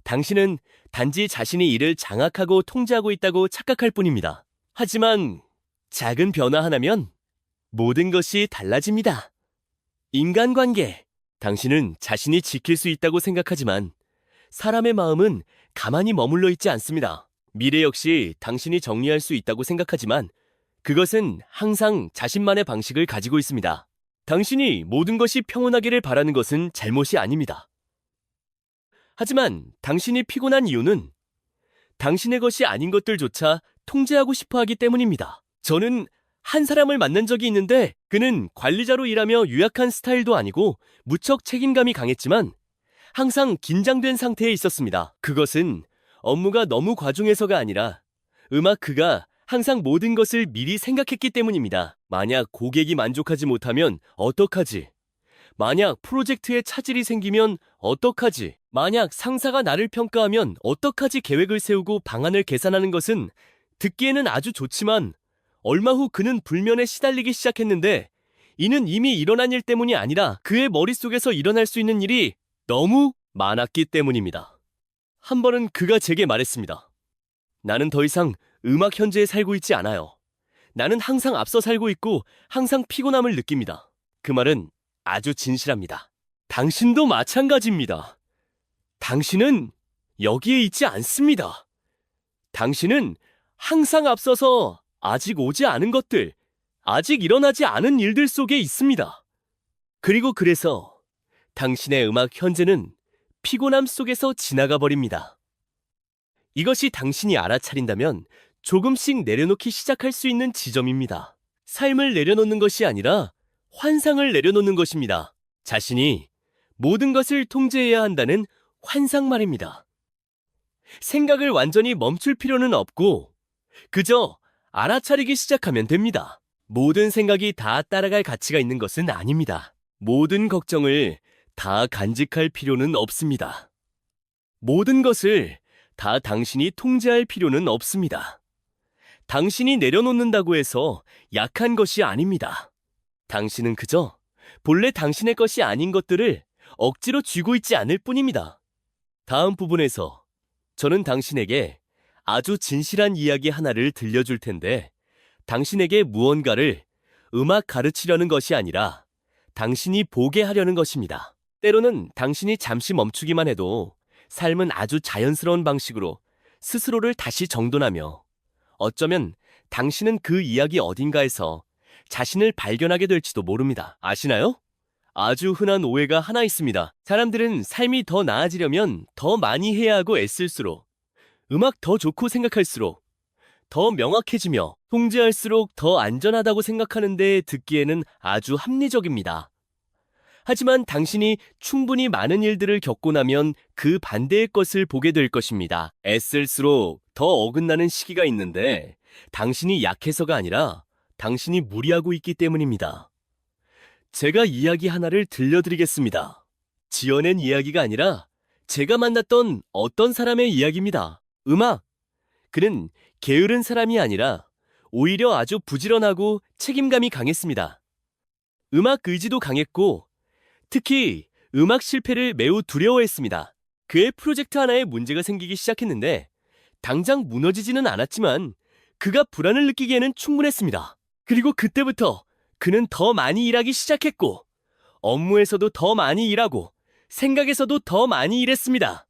당신은 단지 자신이 이를 장악하고 통제하고 있다고 착각할 뿐입니다. 하지만 작은 변화 하나면 모든 것이 달라집니다. 인간관계. 당신은 자신이 지킬 수 있다고 생각하지만 사람의 마음은 가만히 머물러 있지 않습니다. 미래 역시 당신이 정리할 수 있다고 생각하지만 그것은 항상 자신만의 방식을 가지고 있습니다. 당신이 모든 것이 평온하기를 바라는 것은 잘못이 아닙니다. 하지만 당신이 피곤한 이유는 당신의 것이 아닌 것들조차 통제하고 싶어 하기 때문입니다. 저는 한 사람을 만난 적이 있는데 그는 관리자로 일하며 유약한 스타일도 아니고 무척 책임감이 강했지만 항상 긴장된 상태에 있었습니다. 그것은 업무가 너무 과중해서가 아니라 그가 항상 모든 것을 미리 생각했기 때문입니다. 만약 고객이 만족하지 못하면 어떡하지? 만약 프로젝트에 차질이 생기면 어떡하지? 만약 상사가 나를 평가하면 어떡하지? 계획을 세우고 방안을 계산하는 것은 듣기에는 아주 좋지만 얼마 후 그는 불면에 시달리기 시작했는데 이는 이미 일어난 일 때문이 아니라 그의 머릿속에서 일어날 수 있는 일이 너무 많았기 때문입니다. 한 번은 그가 제게 말했습니다. 나는 더 이상 음악 현재에 살고 있지 않아요. 나는 항상 앞서 살고 있고 항상 피곤함을 느낍니다. 그 말은 아주 진실합니다. 당신도 마찬가지입니다. 당신은 여기에 있지 않습니다. 당신은 항상 앞서서 아직 오지 않은 것들, 아직 일어나지 않은 일들 속에 있습니다. 그리고 그래서 당신의 음악 현재는 피곤함 속에서 지나가 버립니다. 이것이 당신이 알아차린다면 조금씩 내려놓기 시작할 수 있는 지점입니다. 삶을 내려놓는 것이 아니라 환상을 내려놓는 것입니다. 자신이 모든 것을 통제해야 한다는 환상 말입니다. 생각을 완전히 멈출 필요는 없고 그저 알아차리기 시작하면 됩니다. 모든 생각이 다 따라갈 가치가 있는 것은 아닙니다. 모든 걱정을 다 간직할 필요는 없습니다. 모든 것을 다 당신이 통제할 필요는 없습니다. 당신이 내려놓는다고 해서 약한 것이 아닙니다. 당신은 그저 본래 당신의 것이 아닌 것들을 억지로 쥐고 있지 않을 뿐입니다. 다음 부분에서 저는 당신에게 아주 진실한 이야기 하나를 들려줄 텐데 당신에게 무언가를 음악 가르치려는 것이 아니라 당신이 보게 하려는 것입니다. 때로는 당신이 잠시 멈추기만 해도 삶은 아주 자연스러운 방식으로 스스로를 다시 정돈하며 어쩌면 당신은 그 이야기 어딘가에서 자신을 발견하게 될지도 모릅니다. 아시나요? 아주 흔한 오해가 하나 있습니다. 사람들은 삶이 더 나아지려면 더 많이 해야 하고 애쓸수록 음악 더 좋고 생각할수록 더 명확해지며 통제할수록 더 안전하다고 생각하는데 듣기에는 아주 합리적입니다. 하지만 당신이 충분히 많은 일들을 겪고 나면 그 반대의 것을 보게 될 것입니다. 애쓸수록 더 어긋나는 시기가 있는데 당신이 약해서가 아니라 당신이 무리하고 있기 때문입니다. 제가 이야기 하나를 들려드리겠습니다. 지어낸 이야기가 아니라 제가 만났던 어떤 사람의 이야기입니다. 그는 게으른 사람이 아니라 오히려 아주 부지런하고 책임감이 강했습니다. 음악 의지도 강했고 특히 음악 실패를 매우 두려워했습니다. 그의 프로젝트 하나에 문제가 생기기 시작했는데 당장 무너지지는 않았지만 그가 불안을 느끼기에는 충분했습니다. 그리고 그때부터 그는 더 많이 일하기 시작했고 업무에서도 더 많이 일하고 생각에서도 더 많이 일했습니다.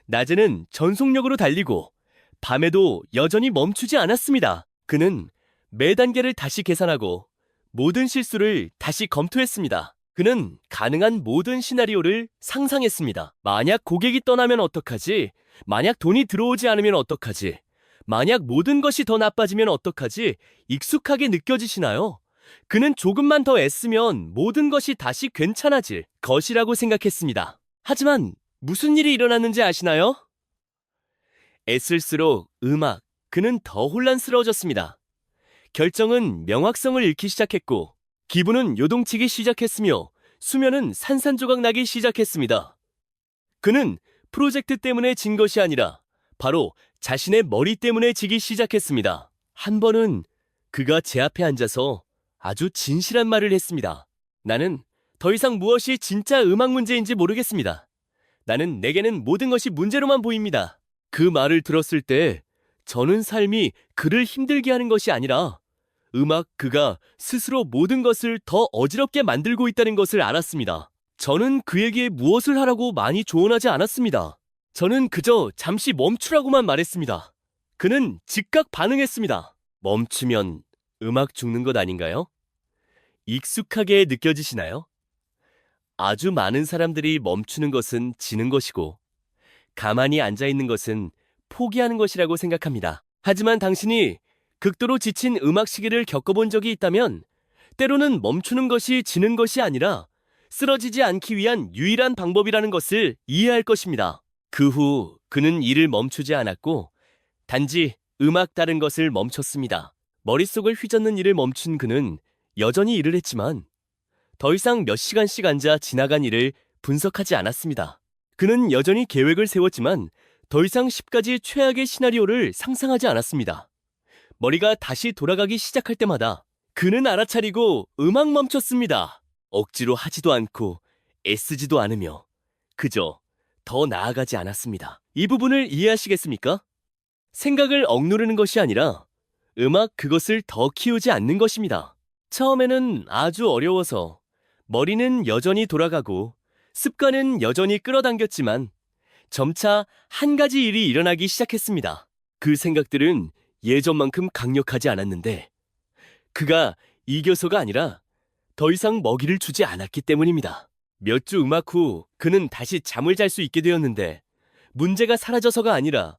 낮에는 전속력으로 달리고 밤에도 여전히 멈추지 않았습니다. 그는 매 단계를 다시 계산하고 모든 실수를 다시 검토했습니다. 그는 가능한 모든 시나리오를 상상했습니다. 만약 고객이 떠나면 어떡하지? 만약 돈이 들어오지 않으면 어떡하지? 만약 모든 것이 더 나빠지면 어떡하지? 익숙하게 느껴지시나요? 그는 조금만 더 애쓰면 모든 것이 다시 괜찮아질 것이라고 생각했습니다. 하지만 무슨 일이 일어났는지 아시나요? 애쓸수록 그는 더 혼란스러워졌습니다. 결정은 명확성을 잃기 시작했고 기분은 요동치기 시작했으며 수면은 산산조각 나기 시작했습니다. 그는 프로젝트 때문에 진 것이 아니라 바로 자신의 머리 때문에 지기 시작했습니다. 한 번은 그가 제 앞에 앉아서 아주 진실한 말을 했습니다. 나는 더 이상 무엇이 진짜 음악 문제인지 모르겠습니다. 내게는 모든 것이 문제로만 보입니다. 그 말을 들었을 때 저는 삶이 그를 힘들게 하는 것이 아니라 그가 스스로 모든 것을 더 어지럽게 만들고 있다는 것을 알았습니다. 저는 그에게 무엇을 하라고 많이 조언하지 않았습니다. 저는 그저 잠시 멈추라고만 말했습니다. 그는 즉각 반응했습니다. 멈추면 음악 죽는 것 아닌가요? 익숙하게 느껴지시나요? 아주 많은 사람들이 멈추는 것은 지는 것이고, 가만히 앉아 있는 것은 포기하는 것이라고 생각합니다. 하지만 당신이 극도로 지친 음악 시기를 겪어본 적이 있다면, 때로는 멈추는 것이 지는 것이 아니라 쓰러지지 않기 위한 유일한 방법이라는 것을 이해할 것입니다. 그 후 그는 일을 멈추지 않았고 단지 음악 다른 것을 멈췄습니다. 머릿속을 휘젓는 일을 멈춘 그는 여전히 일을 했지만 더 이상 몇 시간씩 앉아 지나간 일을 분석하지 않았습니다. 그는 여전히 계획을 세웠지만 더 이상 10가지 최악의 시나리오를 상상하지 않았습니다. 머리가 다시 돌아가기 시작할 때마다 그는 알아차리고 음악 멈췄습니다. 억지로 하지도 않고 애쓰지도 않으며 그저 더 나아가지 않았습니다. 이 부분을 이해하시겠습니까? 생각을 억누르는 것이 아니라 음악 그것을 더 키우지 않는 것입니다. 처음에는 아주 어려워서 머리는 여전히 돌아가고 습관은 여전히 끌어당겼지만 점차 한 가지 일이 일어나기 시작했습니다. 그 생각들은 예전만큼 강력하지 않았는데 그가 이겨서가 아니라 더 이상 먹이를 주지 않았기 때문입니다. 몇 주 음악 후 그는 다시 잠을 잘 수 있게 되었는데 문제가 사라져서가 아니라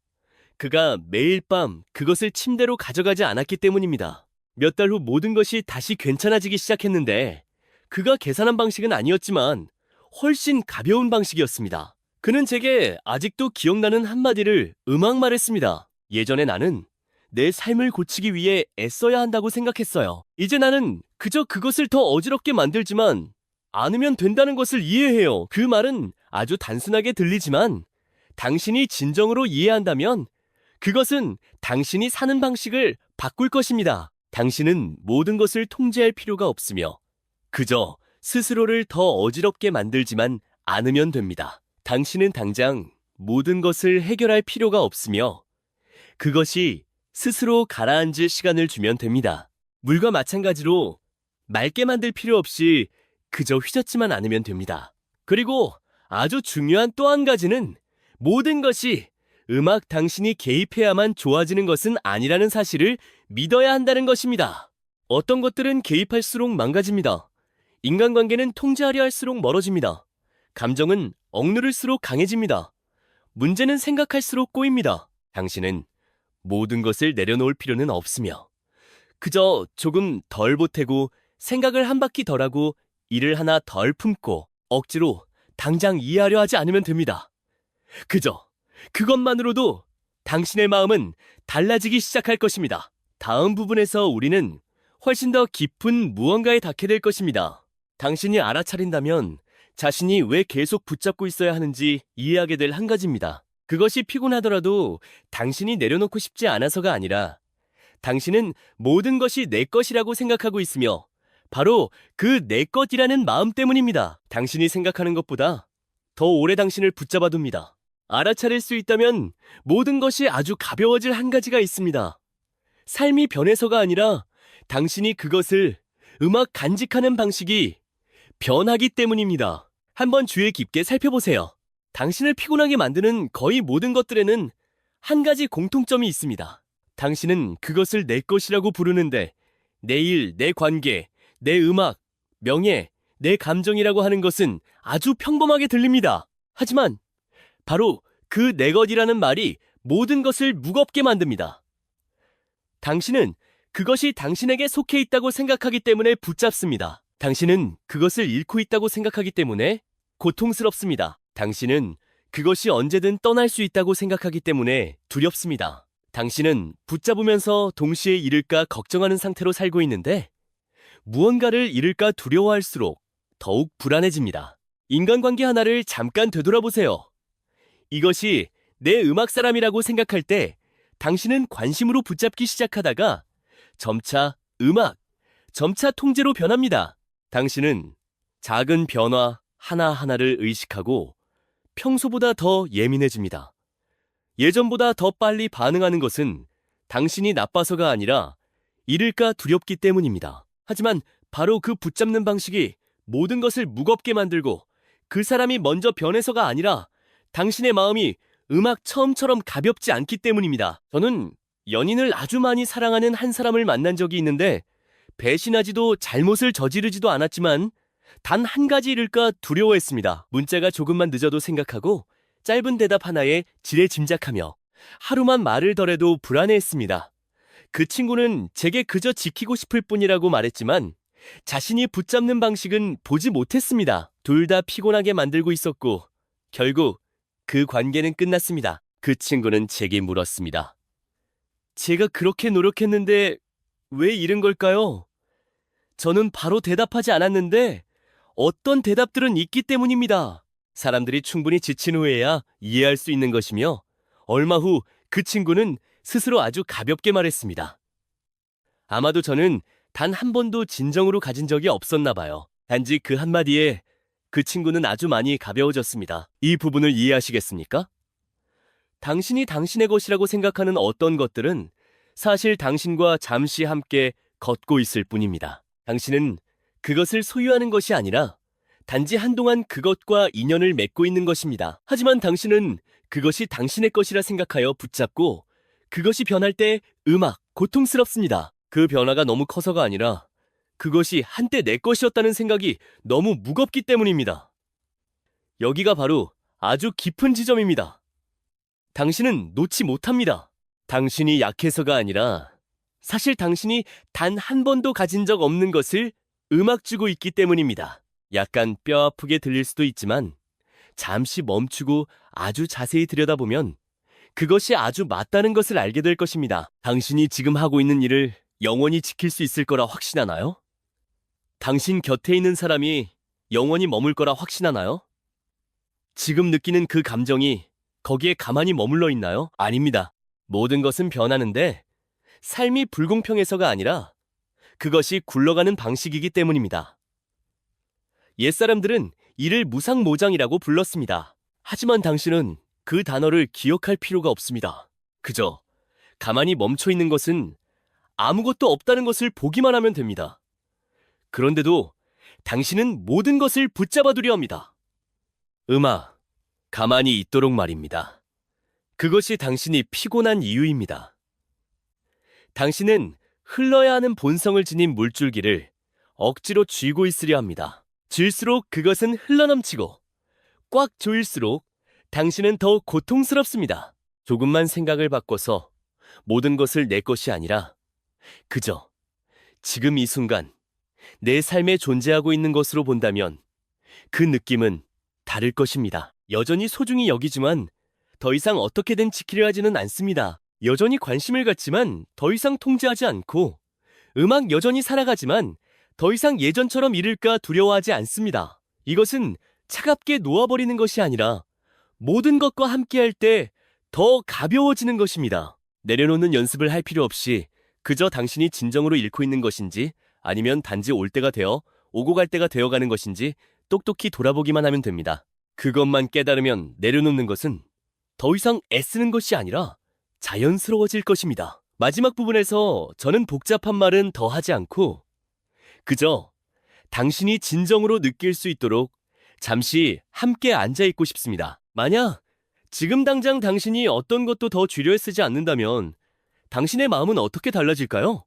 그가 매일 밤 그것을 침대로 가져가지 않았기 때문입니다. 몇 달 후 모든 것이 다시 괜찮아지기 시작했는데 그가 계산한 방식은 아니었지만 훨씬 가벼운 방식이었습니다. 그는 제게 아직도 기억나는 한마디를 음악 말했습니다. 예전에 나는 내 삶을 고치기 위해 애써야 한다고 생각했어요. 이제 나는 그저 그것을 더 어지럽게 만들지만 않으면 된다는 것을 이해해요. 그 말은 아주 단순하게 들리지만 당신이 진정으로 이해한다면 그것은 당신이 사는 방식을 바꿀 것입니다. 당신은 모든 것을 통제할 필요가 없으며 그저 스스로를 더 어지럽게 만들지만 않으면 됩니다. 당신은 당장 모든 것을 해결할 필요가 없으며 그것이 스스로 가라앉을 시간을 주면 됩니다. 물과 마찬가지로 맑게 만들 필요 없이 그저 휘젓지만 않으면 됩니다. 그리고 아주 중요한 또 한 가지는 모든 것이 음악 당신이 개입해야만 좋아지는 것은 아니라는 사실을 믿어야 한다는 것입니다. 어떤 것들은 개입할수록 망가집니다. 인간관계는 통제하려 할수록 멀어집니다. 감정은 억누를수록 강해집니다. 문제는 생각할수록 꼬입니다. 당신은 모든 것을 내려놓을 필요는 없으며 그저 조금 덜 보태고 생각을 한 바퀴 덜하고 일을 하나 덜 품고 억지로 당장 이해하려 하지 않으면 됩니다. 그저 그것만으로도 당신의 마음은 달라지기 시작할 것입니다. 다음 부분에서 우리는 훨씬 더 깊은 무언가에 닿게 될 것입니다. 당신이 알아차린다면 자신이 왜 계속 붙잡고 있어야 하는지 이해하게 될 한 가지입니다. 그것이 피곤하더라도 당신이 내려놓고 싶지 않아서가 아니라 당신은 모든 것이 내 것이라고 생각하고 있으며 바로 그 내 것이라는 마음 때문입니다. 당신이 생각하는 것보다 더 오래 당신을 붙잡아둡니다. 알아차릴 수 있다면 모든 것이 아주 가벼워질 한 가지가 있습니다. 삶이 변해서가 아니라 당신이 그것을 음악 간직하는 방식이 변하기 때문입니다. 한번 주의 깊게 살펴보세요. 당신을 피곤하게 만드는 거의 모든 것들에는 한 가지 공통점이 있습니다. 당신은 그것을 내 것이라고 부르는데 내 일, 내 관계, 내 음악, 명예, 내 감정이라고 하는 것은 아주 평범하게 들립니다. 하지만 바로 그 내 것이라는 말이 모든 것을 무겁게 만듭니다. 당신은 그것이 당신에게 속해 있다고 생각하기 때문에 붙잡습니다. 당신은 그것을 잃고 있다고 생각하기 때문에 고통스럽습니다. 당신은 그것이 언제든 떠날 수 있다고 생각하기 때문에 두렵습니다. 당신은 붙잡으면서 동시에 잃을까 걱정하는 상태로 살고 있는데 무언가를 잃을까 두려워할수록 더욱 불안해집니다. 인간관계 하나를 잠깐 되돌아보세요. 이것이 내 음악 사람이라고 생각할 때 당신은 관심으로 붙잡기 시작하다가 점차 점차 통제로 변합니다. 당신은 작은 변화 하나하나를 의식하고 평소보다 더 예민해집니다. 예전보다 더 빨리 반응하는 것은 당신이 나빠서가 아니라 잃을까 두렵기 때문입니다. 하지만 바로 그 붙잡는 방식이 모든 것을 무겁게 만들고 그 사람이 먼저 변해서가 아니라 당신의 마음이 음악 처음처럼 가볍지 않기 때문입니다. 저는 연인을 아주 많이 사랑하는 한 사람을 만난 적이 있는데 배신하지도 잘못을 저지르지도 않았지만 단 한 가지 잃을까 두려워했습니다. 문자가 조금만 늦어도 생각하고 짧은 대답 하나에 지레 짐작하며 하루만 말을 덜해도 불안해했습니다. 그 친구는 제게 그저 지키고 싶을 뿐이라고 말했지만 자신이 붙잡는 방식은 보지 못했습니다. 둘 다 피곤하게 만들고 있었고 결국 그 관계는 끝났습니다. 그 친구는 제게 물었습니다. 제가 그렇게 노력했는데 왜 잃은 걸까요? 저는 바로 대답하지 않았는데 어떤 대답들은 있기 때문입니다. 사람들이 충분히 지친 후에야 이해할 수 있는 것이며 얼마 후 그 친구는 스스로 아주 가볍게 말했습니다. 아마도 저는 단 한 번도 진정으로 가진 적이 없었나 봐요. 단지 그 한마디에 그 친구는 아주 많이 가벼워졌습니다. 이 부분을 이해하시겠습니까? 당신이 당신의 것이라고 생각하는 어떤 것들은 사실 당신과 잠시 함께 걷고 있을 뿐입니다. 당신은 그것을 소유하는 것이 아니라 단지 한동안 그것과 인연을 맺고 있는 것입니다. 하지만 당신은 그것이 당신의 것이라 생각하여 붙잡고 그것이 변할 때 고통스럽습니다. 그 변화가 너무 커서가 아니라 그것이 한때 내 것이었다는 생각이 너무 무겁기 때문입니다. 여기가 바로 아주 깊은 지점입니다. 당신은 놓지 못합니다. 당신이 약해서가 아니라 사실 당신이 단 한 번도 가진 적 없는 것을 주고 있기 때문입니다. 약간 뼈 아프게 들릴 수도 있지만 잠시 멈추고 아주 자세히 들여다보면 그것이 아주 맞다는 것을 알게 될 것입니다. 당신이 지금 하고 있는 일을 영원히 지킬 수 있을 거라 확신하나요? 당신 곁에 있는 사람이 영원히 머물 거라 확신하나요? 지금 느끼는 그 감정이 거기에 가만히 머물러 있나요? 아닙니다. 모든 것은 변하는데 삶이 불공평해서가 아니라 그것이 굴러가는 방식이기 때문입니다. 옛사람들은 이를 무상모장이라고 불렀습니다. 하지만 당신은 그 단어를 기억할 필요가 없습니다. 그저 가만히 멈춰 있는 것은 아무것도 없다는 것을 보기만 하면 됩니다. 그런데도 당신은 모든 것을 붙잡아 두려 합니다. 가만히 있도록 말입니다. 그것이 당신이 피곤한 이유입니다. 당신은 흘러야 하는 본성을 지닌 물줄기를 억지로 쥐고 있으려 합니다. 쥘수록 그것은 흘러넘치고 꽉 조일수록 당신은 더 고통스럽습니다. 조금만 생각을 바꿔서 모든 것을 내 것이 아니라 그저 지금 이 순간 내 삶에 존재하고 있는 것으로 본다면 그 느낌은 다를 것입니다. 여전히 소중히 여기지만 더 이상 어떻게든 지키려 하지는 않습니다. 여전히 관심을 갖지만 더 이상 통제하지 않고 여전히 살아가지만 더 이상 예전처럼 잃을까 두려워하지 않습니다. 이것은 차갑게 놓아버리는 것이 아니라 모든 것과 함께할 때 더 가벼워지는 것입니다. 내려놓는 연습을 할 필요 없이 그저 당신이 진정으로 잃고 있는 것인지 아니면 단지 올 때가 되어 오고 갈 때가 되어가는 것인지 똑똑히 돌아보기만 하면 됩니다. 그것만 깨달으면 내려놓는 것은 더 이상 애쓰는 것이 아니라 자연스러워질 것입니다. 마지막 부분에서 저는 복잡한 말은 더 하지 않고 그저 당신이 진정으로 느낄 수 있도록 잠시 함께 앉아있고 싶습니다. 만약 지금 당장 당신이 어떤 것도 더 쥐려 쓰지 않는다면 당신의 마음은 어떻게 달라질까요?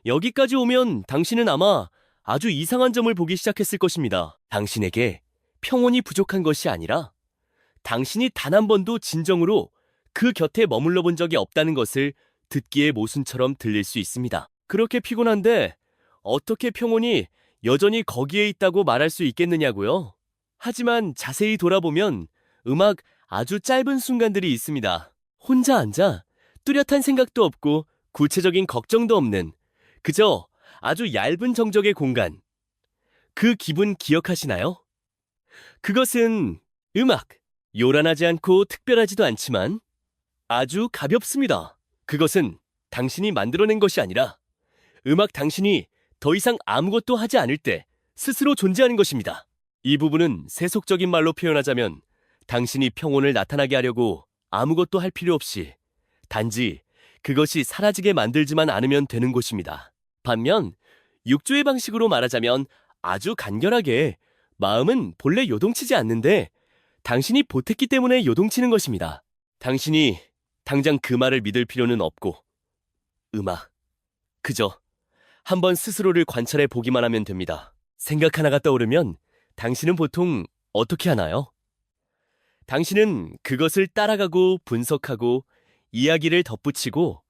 여기까지 오면 당신은 아마 아주 이상한 점을 보기 시작했을 것입니다. 당신에게 평온이 부족한 것이 아니라 당신이 단 한 번도 진정으로 그 곁에 머물러 본 적이 없다는 것을 듣기에 모순처럼 들릴 수 있습니다. 그렇게 피곤한데 어떻게 평온이 여전히 거기에 있다고 말할 수 있겠느냐고요? 하지만 자세히 돌아보면 아주 짧은 순간들이 있습니다. 혼자 앉아 뚜렷한 생각도 없고 구체적인 걱정도 없는 그저 아주 얇은 정적의 공간. 그 기분 기억하시나요? 그것은 요란하지 않고 특별하지도 않지만 아주 가볍습니다. 그것은 당신이 만들어낸 것이 아니라 당신이 더 이상 아무것도 하지 않을 때 스스로 존재하는 것입니다. 이 부분은 세속적인 말로 표현하자면 당신이 평온을 나타나게 하려고 아무것도 할 필요 없이 단지 그것이 사라지게 만들지만 않으면 되는 것입니다. 반면 육조의 방식으로 말하자면 아주 간결하게 마음은 본래 요동치지 않는데 당신이 보탰기 때문에 요동치는 것입니다. 당신이 당장 그 말을 믿을 필요는 없고, 음악, 그저 한번 스스로를 관찰해 보기만 하면 됩니다. 생각 하나가 떠오르면 당신은 보통 어떻게 하나요? 당신은 그것을 따라가고 분석하고 이야기를 덧붙이고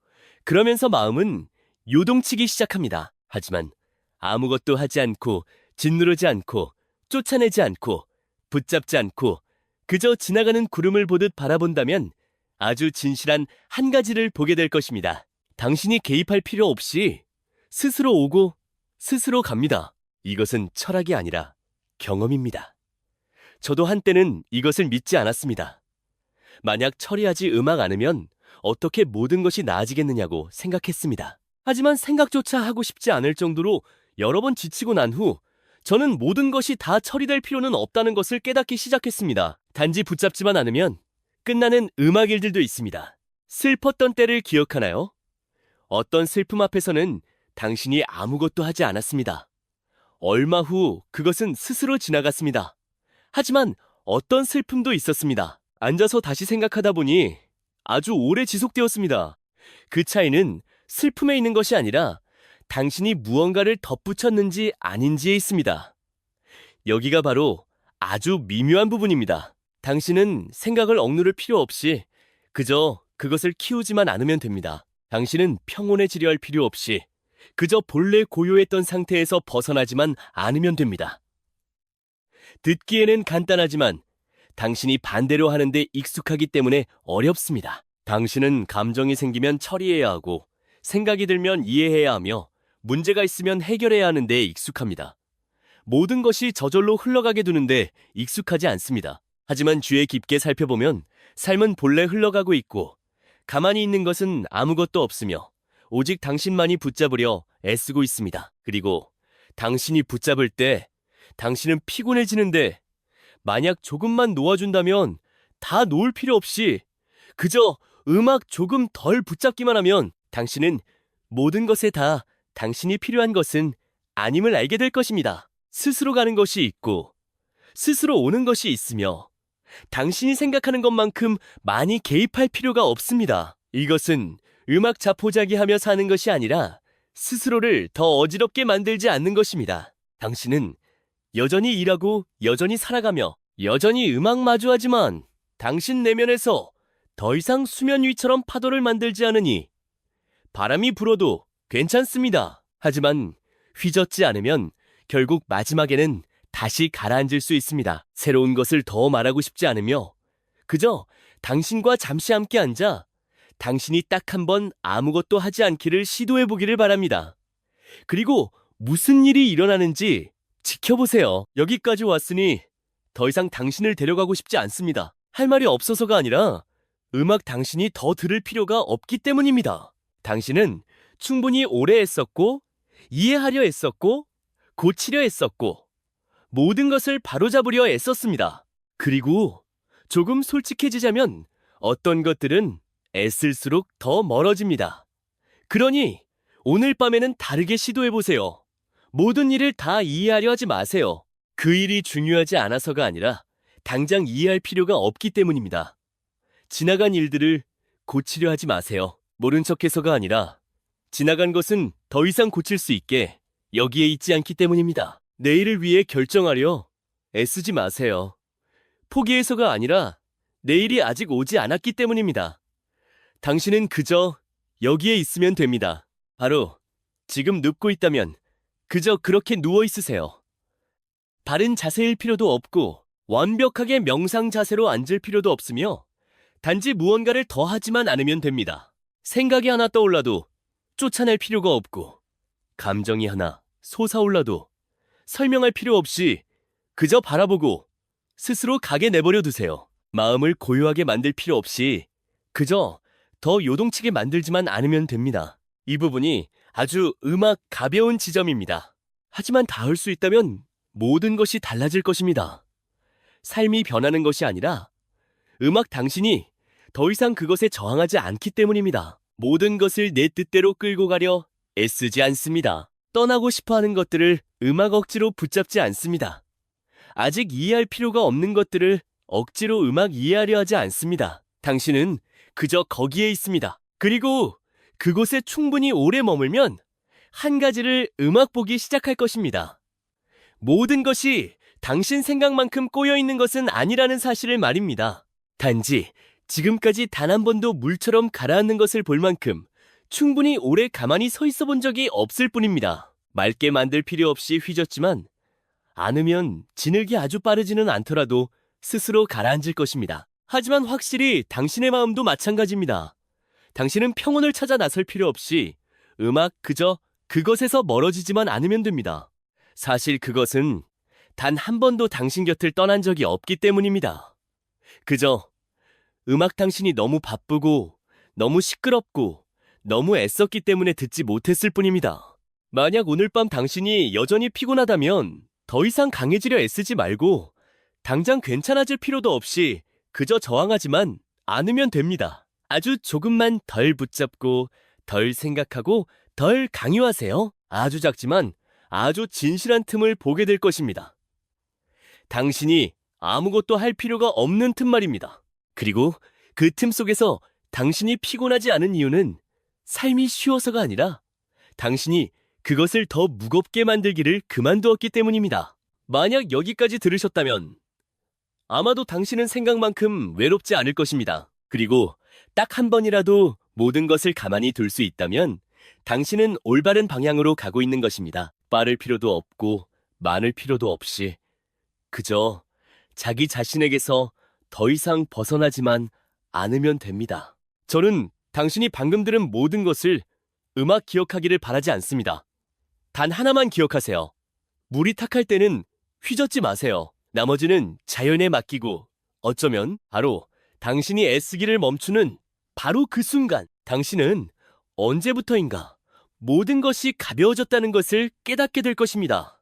그러면서 마음은 요동치기 시작합니다. 하지만 아무것도 하지 않고 짓누르지 않고 쫓아내지 않고 붙잡지 않고 그저 지나가는 구름을 보듯 바라본다면 아주 진실한 한 가지를 보게 될 것입니다. 당신이 개입할 필요 없이 스스로 오고 스스로 갑니다. 이것은 철학이 아니라 경험입니다. 저도 한때는 이것을 믿지 않았습니다. 만약 처리하지 않으면 어떻게 모든 것이 나아지겠느냐고 생각했습니다. 하지만 생각조차 하고 싶지 않을 정도로 여러 번 지치고 난 후 저는 모든 것이 다 처리될 필요는 없다는 것을 깨닫기 시작했습니다. 단지 붙잡지만 않으면 끝나는 음악 일들도 있습니다. 슬펐던 때를 기억하나요? 어떤 슬픔 앞에서는 당신이 아무것도 하지 않았습니다. 얼마 후 그것은 스스로 지나갔습니다. 하지만 어떤 슬픔도 있었습니다. 앉아서 다시 생각하다 보니 아주 오래 지속되었습니다. 그 차이는 슬픔에 있는 것이 아니라 당신이 무언가를 덧붙였는지 아닌지에 있습니다. 여기가 바로 아주 미묘한 부분입니다. 당신은 생각을 억누를 필요 없이 그저 그것을 키우지만 않으면 됩니다. 당신은 평온해지려 할 필요 없이 그저 본래 고요했던 상태에서 벗어나지만 않으면 됩니다. 듣기에는 간단하지만 당신이 반대로 하는데 익숙하기 때문에 어렵습니다. 당신은 감정이 생기면 처리해야 하고 생각이 들면 이해해야 하며 문제가 있으면 해결해야 하는데 익숙합니다. 모든 것이 저절로 흘러가게 두는데 익숙하지 않습니다. 하지만 주의 깊게 살펴보면 삶은 본래 흘러가고 있고 가만히 있는 것은 아무것도 없으며 오직 당신만이 붙잡으려 애쓰고 있습니다. 그리고 당신이 붙잡을 때 당신은 피곤해지는데 만약 조금만 놓아준다면 다 놓을 필요 없이 그저 음악 조금 덜 붙잡기만 하면 당신은 모든 것에 다 당신이 필요한 것은 아님을 알게 될 것입니다. 스스로 가는 것이 있고 스스로 오는 것이 있으며 당신이 생각하는 것만큼 많이 개입할 필요가 없습니다. 이것은 음악 자포자기하며 사는 것이 아니라 스스로를 더 어지럽게 만들지 않는 것입니다. 당신은 여전히 일하고 여전히 살아가며 여전히 음악 마주하지만 당신 내면에서 더 이상 수면 위처럼 파도를 만들지 않으니 바람이 불어도 괜찮습니다. 하지만 휘젓지 않으면 결국 마지막에는 다시 가라앉을 수 있습니다. 새로운 것을 더 말하고 싶지 않으며 그저 당신과 잠시 함께 앉아 당신이 딱 한 번 아무것도 하지 않기를 시도해보기를 바랍니다. 그리고 무슨 일이 일어나는지 지켜보세요. 여기까지 왔으니 더 이상 당신을 데려가고 싶지 않습니다. 할 말이 없어서가 아니라 음악 당신이 더 들을 필요가 없기 때문입니다. 당신은 충분히 오래 애썼고 이해하려 애썼고 고치려 애썼고 모든 것을 바로잡으려 애썼습니다. 그리고 조금 솔직해지자면 어떤 것들은 애쓸수록 더 멀어집니다. 그러니 오늘 밤에는 다르게 시도해보세요. 모든 일을 다 이해하려 하지 마세요. 그 일이 중요하지 않아서가 아니라 당장 이해할 필요가 없기 때문입니다. 지나간 일들을 고치려 하지 마세요. 모른 척해서가 아니라 지나간 것은 더 이상 고칠 수 있게 여기에 있지 않기 때문입니다. 내일을 위해 결정하려 애쓰지 마세요. 포기해서가 아니라 내일이 아직 오지 않았기 때문입니다. 당신은 그저 여기에 있으면 됩니다. 바로 지금 눕고 있다면 그저 그렇게 누워 있으세요. 바른 자세일 필요도 없고 완벽하게 명상 자세로 앉을 필요도 없으며 단지 무언가를 더 하지만 않으면 됩니다. 생각이 하나 떠올라도 쫓아낼 필요가 없고 감정이 하나 솟아올라도 설명할 필요 없이 그저 바라보고 스스로 가게 내버려 두세요. 마음을 고요하게 만들 필요 없이 그저 더 요동치게 만들지만 않으면 됩니다. 이 부분이 아주 가벼운 지점입니다. 하지만 닿을 수 있다면 모든 것이 달라질 것입니다. 삶이 변하는 것이 아니라 당신이 더 이상 그것에 저항하지 않기 때문입니다. 모든 것을 내 뜻대로 끌고 가려 애쓰지 않습니다. 떠나고 싶어하는 것들을 억지로 붙잡지 않습니다. 아직 이해할 필요가 없는 것들을 억지로 이해하려 하지 않습니다. 당신은 그저 거기에 있습니다. 그리고 그곳에 충분히 오래 머물면 한 가지를 음악보기 시작할 것입니다. 모든 것이 당신 생각만큼 꼬여있는 것은 아니라는 사실을 말입니다. 단지 지금까지 단 한 번도 물처럼 가라앉는 것을 볼 만큼 충분히 오래 가만히 서 있어 본 적이 없을 뿐입니다. 맑게 만들 필요 없이 휘젓지만 않으면 진흙이 아주 빠르지는 않더라도 스스로 가라앉을 것입니다. 하지만 확실히 당신의 마음도 마찬가지입니다. 당신은 평온을 찾아 나설 필요 없이 그저 그것에서 멀어지지만 않으면 됩니다. 사실 그것은 단 한 번도 당신 곁을 떠난 적이 없기 때문입니다. 그저 당신이 너무 바쁘고 너무 시끄럽고 너무 애썼기 때문에 듣지 못했을 뿐입니다. 만약 오늘 밤 당신이 여전히 피곤하다면 더 이상 강해지려 애쓰지 말고 당장 괜찮아질 필요도 없이 그저 저항하지만 않으면 됩니다. 아주 조금만 덜 붙잡고 덜 생각하고 덜 강요하세요. 아주 작지만 아주 진실한 틈을 보게 될 것입니다. 당신이 아무것도 할 필요가 없는 틈 말입니다. 그리고 그 틈 속에서 당신이 피곤하지 않은 이유는 삶이 쉬워서가 아니라 당신이 그것을 더 무겁게 만들기를 그만두었기 때문입니다. 만약 여기까지 들으셨다면 아마도 당신은 생각만큼 외롭지 않을 것입니다. 그리고 딱 한 번이라도 모든 것을 가만히 둘 수 있다면 당신은 올바른 방향으로 가고 있는 것입니다. 빠를 필요도 없고 많을 필요도 없이 그저 자기 자신에게서 더 이상 벗어나지만 않으면 됩니다. 저는 당신이 방금 들은 모든 것을 기억하기를 바라지 않습니다. 단 하나만 기억하세요. 물이 탁할 때는 휘젓지 마세요. 나머지는 자연에 맡기고 어쩌면 바로 당신이 애쓰기를 멈추는 바로 그 순간 당신은 언제부터인가 모든 것이 가벼워졌다는 것을 깨닫게 될 것입니다.